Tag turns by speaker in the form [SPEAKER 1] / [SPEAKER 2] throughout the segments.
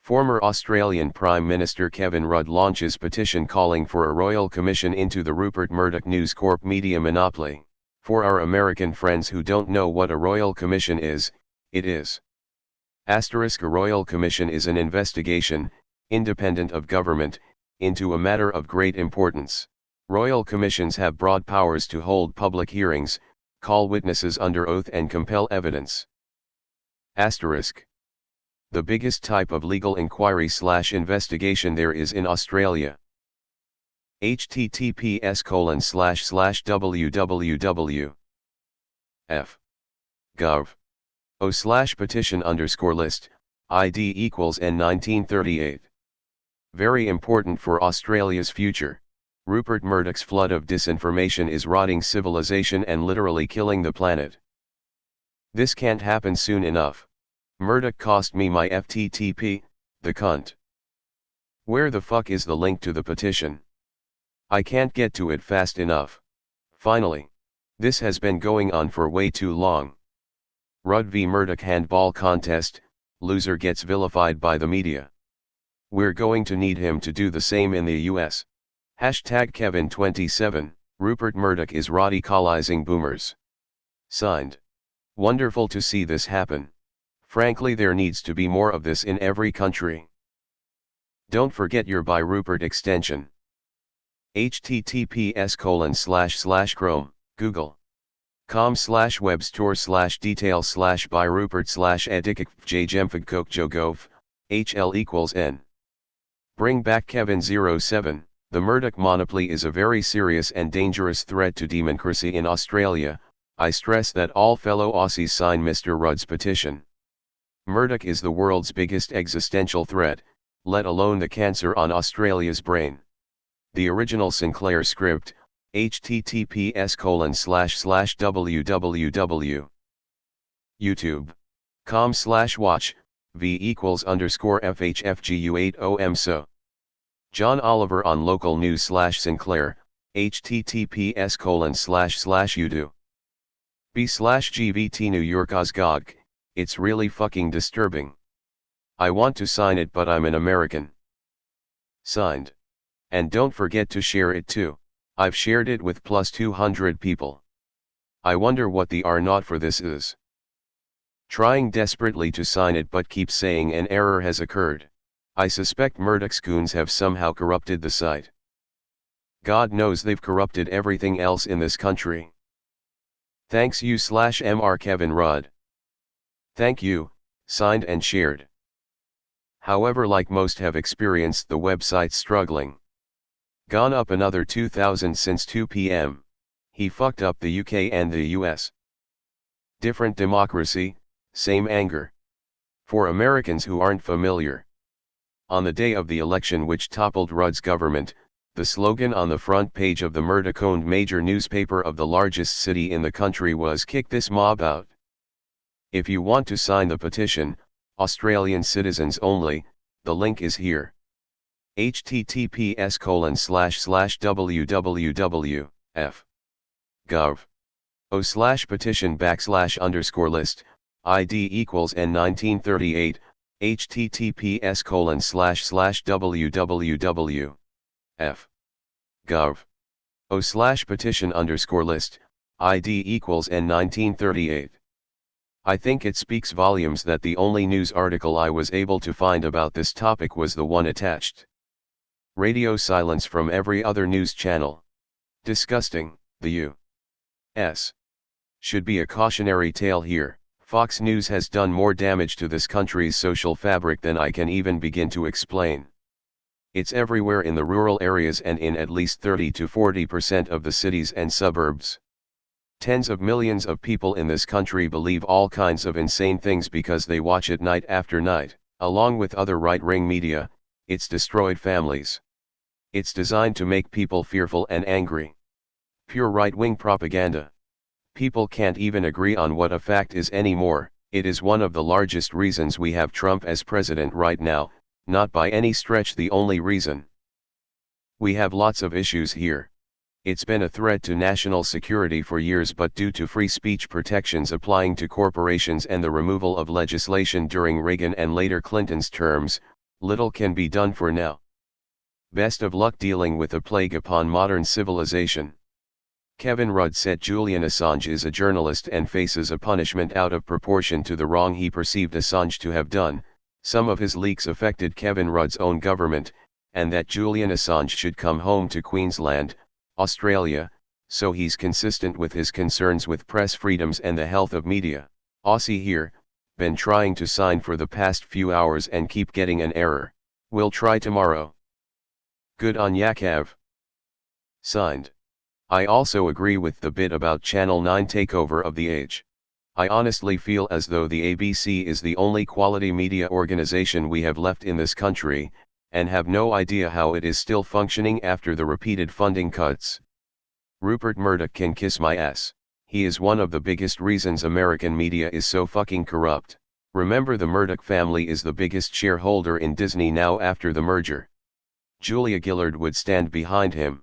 [SPEAKER 1] Former Australian Prime Minister Kevin Rudd launches petition calling for a royal commission into the Rupert Murdoch Newscorp media monopoly. For our American friends who don't know what a royal commission is, it is. A royal commission is an investigation, independent of government, into a matter of great importance. Royal commissions have broad powers to hold public hearings, call witnesses under oath and compel evidence. The biggest type of legal inquiry/investigation there is in Australia. https://www.f.gov.au/petition_list, ID equals N1938. Very important for Australia's future. Rupert Murdoch's flood of disinformation is rotting civilization and literally killing the planet. This can't happen soon enough. Murdoch cost me my FTTP, the cunt. Where the fuck is the link to the petition? I can't get to it fast enough. Finally. This has been going on for way too long. Rudd v Murdoch handball contest, loser gets vilified by the media. We're going to need him to do the same in the US. #Kevin27, Rupert Murdoch is radicalizing boomers. Signed. Wonderful to see this happen. Frankly, there needs to be more of this in every country. Don't forget your Buy Rupert extension. https://chrome, google.com/webstore/details/buyrupert/edikfjgemfagkokjogov, HL equals N. Bring back Kevin07. The Murdoch monopoly is a very serious and dangerous threat to democracy in Australia. I stress that all fellow Aussies sign Mr. Rudd's petition. Murdoch is the world's biggest existential threat, let alone the cancer on Australia's brain. The original Sinclair script, https://www. youtube.com/watch, v=_FHFGU80M. John Oliver on local news/Sinclair, https://udo. b/GVT New York Osgog. It's really fucking disturbing. I want to sign it, but I'm an American. Signed. And don't forget to share it too. I've shared it with plus 200 people. I wonder what the R not for this is. Trying desperately to sign it but keep saying an error has occurred. I suspect Murdoch's goons have somehow corrupted the site. God knows they've corrupted everything else in this country. Thanks you/Mr. Kevin Rudd. Thank you, signed and shared. However, like most have experienced the website struggling. Gone up another 2,000 since 2 p.m. He fucked up the UK and the US. Different democracy, same anger. For Americans who aren't familiar. On the day of the election which toppled Rudd's government, the slogan on the front page of the Murdoch-owned major newspaper of the largest city in the country was "Kick this mob out." If you want to sign the petition, Australian citizens only, the link is here. https://www.f.gov.au/petition_list, ID equals N1938, https://www.f.gov.au/petition_list, ID equals N1938. I think it speaks volumes that the only news article I was able to find about this topic was the one attached. Radio silence from every other news channel. Disgusting. The U.S. should be a cautionary tale here. Fox News has done more damage to this country's social fabric than I can even begin to explain. It's everywhere in the rural areas and in at least 30 to 40% of the cities and suburbs. Tens of millions of people in this country believe all kinds of insane things because they watch it night after night. Along with other right-wing media, it's destroyed families. It's designed to make people fearful and angry. Pure right-wing propaganda. People can't even agree on what a fact is anymore. It is one of the largest reasons we have Trump as president right now, not by any stretch the only reason. We have lots of issues here. It's been a threat to national security for years, but due to free speech protections applying to corporations and the removal of legislation during Reagan and later Clinton's terms, little can be done for now. Best of luck dealing with a plague upon modern civilization. Kevin Rudd said Julian Assange is a journalist and faces a punishment out of proportion to the wrong he perceived Assange to have done. Some of his leaks affected Kevin Rudd's own government, and that Julian Assange should come home to Queensland, Australia, so he's consistent with his concerns with press freedoms and the health of media. Aussie here, been trying to sign for the past few hours and keep getting an error. Will try tomorrow. Good on Yakav. Signed. I also agree with the bit about Channel 9 takeover of the age. I honestly feel as though the ABC is the only quality media organization we have left in this country, and have no idea how it is still functioning after the repeated funding cuts. Rupert Murdoch can kiss my ass. He is one of the biggest reasons American media is so fucking corrupt. Remember, the Murdoch family is the biggest shareholder in Disney now after the merger. Julia Gillard would stand behind him.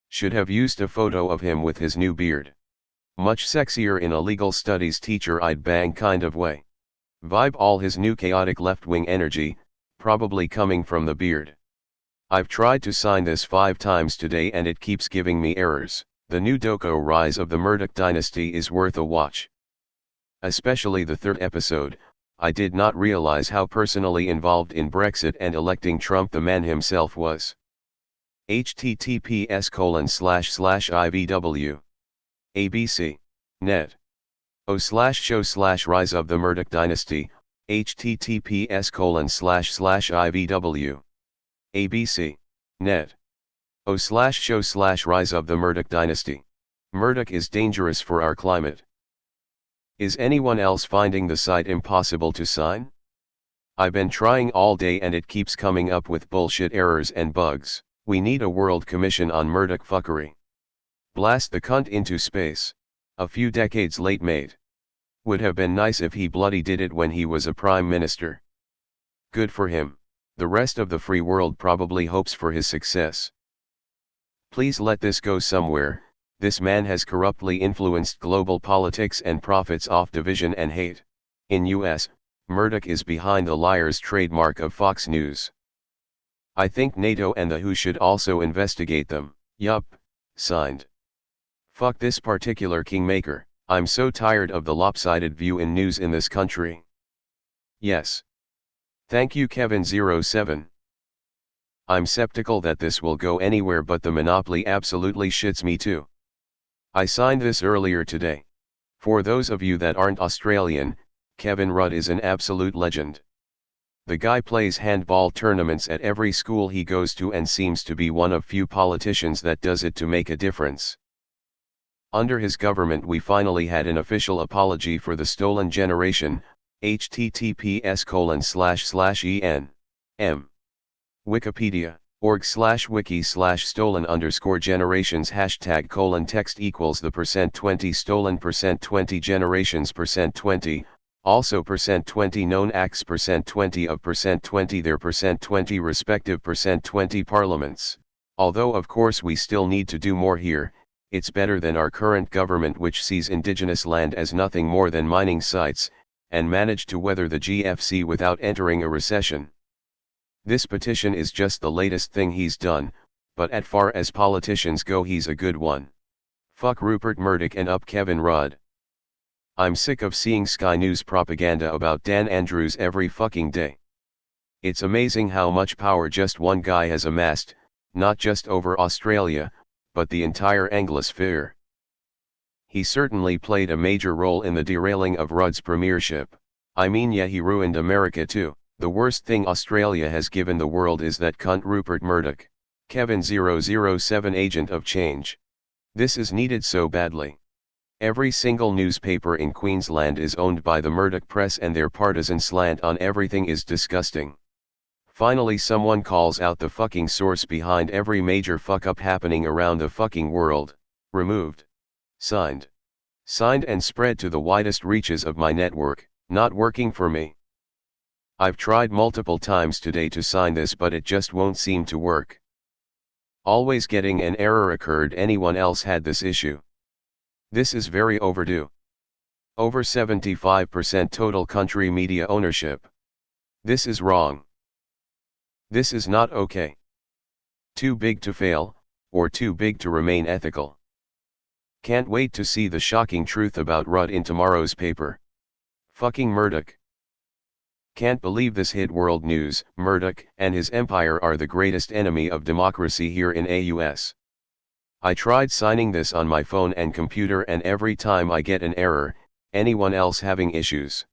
[SPEAKER 1] Should have used a photo of him with his new beard. Much sexier in a legal studies teacher I'd bang kind of way. Vibe all his new chaotic left-wing energy, probably coming from the beard. I've tried to sign this 5 times today and it keeps giving me errors. The new doco Rise of the Murdoch Dynasty is worth a watch. Especially the 3rd episode. I did not realize how personally involved in Brexit and electing Trump the man himself was. https://ivw ABC. Net. /show/Rise of the Murdoch Dynasty, https://ivw ABC. Net. /show/Rise of the Murdoch Dynasty. Murdoch is dangerous for our climate. Is anyone else finding the site impossible to sign? I've been trying all day and it keeps coming up with bullshit errors and bugs. We need a world commission on Murdoch fuckery. Blast the cunt into space. A few decades late mate. Would have been nice if he bloody did it when he was a prime minister. Good for him. The rest of the free world probably hopes for his success. Please let this go somewhere. This man has corruptly influenced global politics and profits off division and hate. In US, Murdoch is behind the liar's trademark of Fox News. I think NATO and the WHO should also investigate them. Yup, signed. Fuck this particular kingmaker. I'm so tired of the lopsided view in news in this country. Yes. Thank you Kevin07. I'm skeptical that this will go anywhere, but the monopoly absolutely shits me too. I signed this earlier today. For those of you that aren't Australian, Kevin Rudd is an absolute legend. The guy plays handball tournaments at every school he goes to and seems to be one of few politicians that does it to make a difference. Under his government we finally had an official apology for the stolen generation, https://en.m. Wikipedia, org/wiki/stolen_generations #text equals the %20 stolen %20 generations %20, also %20 known acts %20 of %20 their %20 respective %20 parliaments. Although of course we still need to do more here, it's better than our current government which sees indigenous land as nothing more than mining sites, and managed to weather the GFC without entering a recession. This petition is just the latest thing he's done, but as far as politicians go he's a good one. Fuck Rupert Murdoch and up Kevin Rudd. I'm sick of seeing Sky News propaganda about Dan Andrews every fucking day. It's amazing how much power just one guy has amassed, not just over Australia, but the entire Anglosphere. He certainly played a major role in the derailing of Rudd's premiership. I mean, yeah, he ruined America too. The worst thing Australia has given the world is that cunt Rupert Murdoch. Kevin007 agent of change. This is needed so badly. Every single newspaper in Queensland is owned by the Murdoch press and their partisan slant on everything is disgusting. Finally someone calls out the fucking source behind every major fuck up happening around the fucking world. Removed. Signed. Signed and spread to the widest reaches of my network. Not working for me. I've tried multiple times today to sign this but it just won't seem to work. Always getting an error occurred. Anyone else had this issue? This is very overdue. Over 75% total country media ownership. This is wrong. This is not okay. Too big to fail, or too big to remain ethical. Can't wait to see the shocking truth about Rudd in tomorrow's paper. Fucking Murdoch. Can't believe this hit world news. Murdoch and his empire are the greatest enemy of democracy here in AUS. I tried signing this on my phone and computer, and every time I get an error. Anyone else having issues?